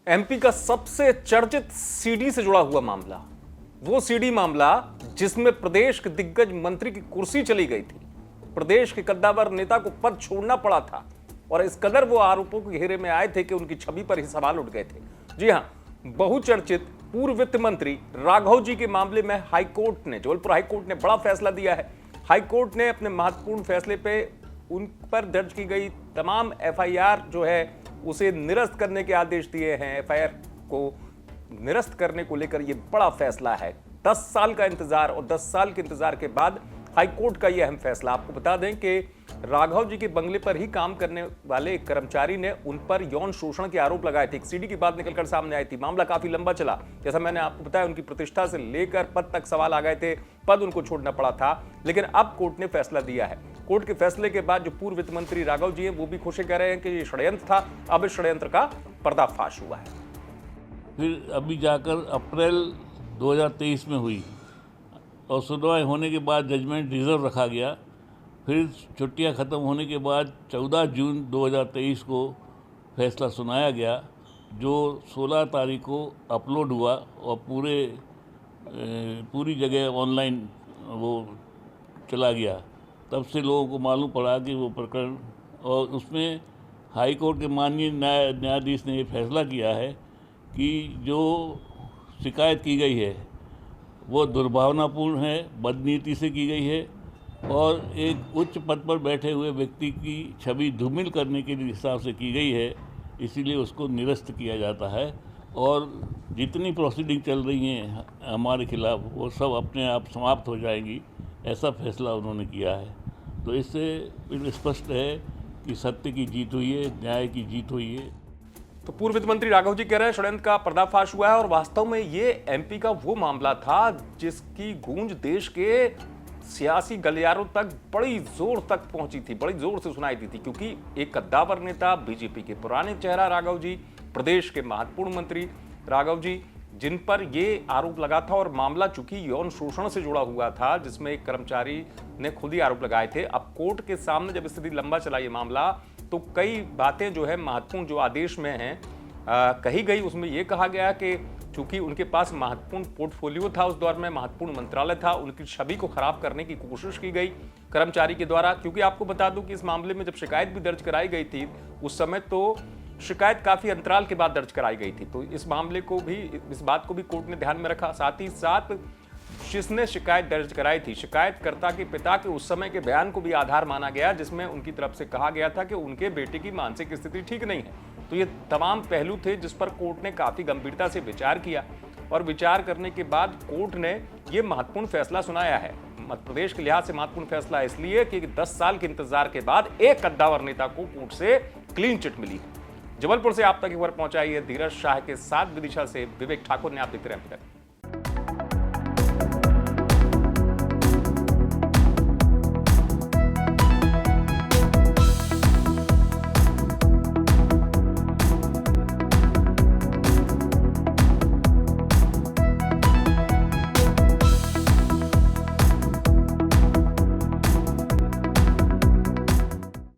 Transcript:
MP का सबसे चर्चित सीडी से जुड़ा हुआ मामला, वो सीडी मामला जिसमें प्रदेश के दिग्गज मंत्री की कुर्सी चली गई थी, प्रदेश के कद्दावर नेता को पद छोड़ना पड़ा था और इस कदर वो आरोपों के घेरे में आए थे कि उनकी छवि पर ही सवाल उठ गए थे। जी हां, बहुचर्चित पूर्व वित्त मंत्री राघव जी के मामले में हाईकोर्ट ने, जबलपुर हाईकोर्ट ने बड़ा फैसला दिया है। हाईकोर्ट ने अपने महत्वपूर्ण फैसले पे उन पर दर्ज की गई तमाम एफआईआर जो है उसे निरस्त करने के आदेश दिए हैं। एफआईआर को निरस्त करने को लेकर यह बड़ा फैसला है। 10 साल का इंतजार और 10 साल के इंतजार के बाद हाईकोर्ट का यह अहम फैसला। आपको बता दें कि राघव जी के बंगले पर ही काम करने वाले एक कर्मचारी ने उन पर यौन शोषण के आरोप लगाए थे। एक सीडी की बात निकलकर सामने आई थी। मामला काफी लंबा चला। जैसा मैंने आपको बताया, उनकी प्रतिष्ठा से लेकर पद तक सवाल आ गए थे, पद उनको छोड़ना पड़ा था। लेकिन अब कोर्ट ने फैसला दिया है। कोर्ट के फैसले के बाद जो पूर्व वित्त मंत्री राघव जी हैं वो भी खुशी कह रहे हैं कि ये षड्यंत्र था। अब इस षड्यंत्र का पर्दाफाश हुआ है। फिर अभी जाकर अप्रैल 2023 में हुई और सुनवाई होने के बाद जजमेंट रिजर्व रखा गया। फिर छुट्टियां ख़त्म होने के बाद 14 जून 2023 को फैसला सुनाया गया, जो 16 तारीख को अपलोड हुआ और पूरी जगह ऑनलाइन वो चला गया। तब से लोगों को मालूम पड़ा कि वो प्रकरण, और उसमें हाई कोर्ट के माननीय न्यायाधीश ने ये फैसला किया है कि जो शिकायत की गई है वो दुर्भावनापूर्ण है, बदनीति से की गई है और एक उच्च पद पर बैठे हुए व्यक्ति की छवि धूमिल करने के हिसाब से की गई है। इसीलिए उसको निरस्त किया जाता है और जितनी प्रोसीडिंग चल रही हैं हमारे खिलाफ वो सब अपने आप समाप्त हो जाएंगी, ऐसा फैसला उन्होंने किया है। तो इससे स्पष्ट है कि सत्य की जीत हुई है, न्याय की जीत हुई है। तो पूर्व वित्त मंत्री राघव जी कह रहे हैं षड्यंत्र का पर्दाफाश हुआ है और वास्तव में ये एमपी का वो मामला था जिसकी गूंज देश के सियासी गलियारों तक बड़ी जोर तक पहुंची थी, बड़ी जोर से सुनाई दी थी, क्योंकि एक कद्दावर नेता, बीजेपी के पुराने चेहरा राघव जी, प्रदेश के महत्वपूर्ण मंत्री राघव जी, जिन पर ये आरोप लगा था और मामला चूंकि यौन शोषण से जुड़ा हुआ था जिसमें एक कर्मचारी ने खुद ही आरोप लगाए थे। अब कोर्ट के सामने जब स्थिति लंबा चला ये मामला, तो कई बातें जो है महत्वपूर्ण जो आदेश में हैं कही गई। उसमें यह कहा गया कि चूंकि उनके पास महत्वपूर्ण पोर्टफोलियो था, उस दौर में महत्वपूर्ण मंत्रालय था, उनकी छवि को खराब करने की कोशिश की गई कर्मचारी के द्वारा। क्योंकि आपको बता दूं कि इस मामले में जब शिकायत भी दर्ज कराई गई थी उस समय तो शिकायत काफी अंतराल के बाद दर्ज कराई गई थी। तो इस मामले को भी, इस बात को भी कोर्ट ने ध्यान में रखा। साथ ही साथ जिसने शिकायत दर्ज कराई थी, शिकायतकर्ता के पिता के उस समय के बयान को भी आधार माना गया, जिसमें उनकी तरफ से कहा गया था कि उनके बेटे की मानसिक स्थिति ठीक नहीं है। तो ये तमाम पहलू थे जिस पर कोर्ट ने काफी गंभीरता से विचार किया और विचार करने के बाद कोर्ट ने ये महत्वपूर्ण फैसला सुनाया है। मध्य प्रदेश के लिहाज से महत्वपूर्ण फैसला इसलिए कि 10 साल के इंतजार के बाद एक कद्दावर नेता को कोर्ट से क्लीन चिट मिली है। जबलपुर से आप तक खबर पहुंचाई है धीरज शाह के साथ। विदिशा से विवेक ठाकुर ने। आप देखते रहे।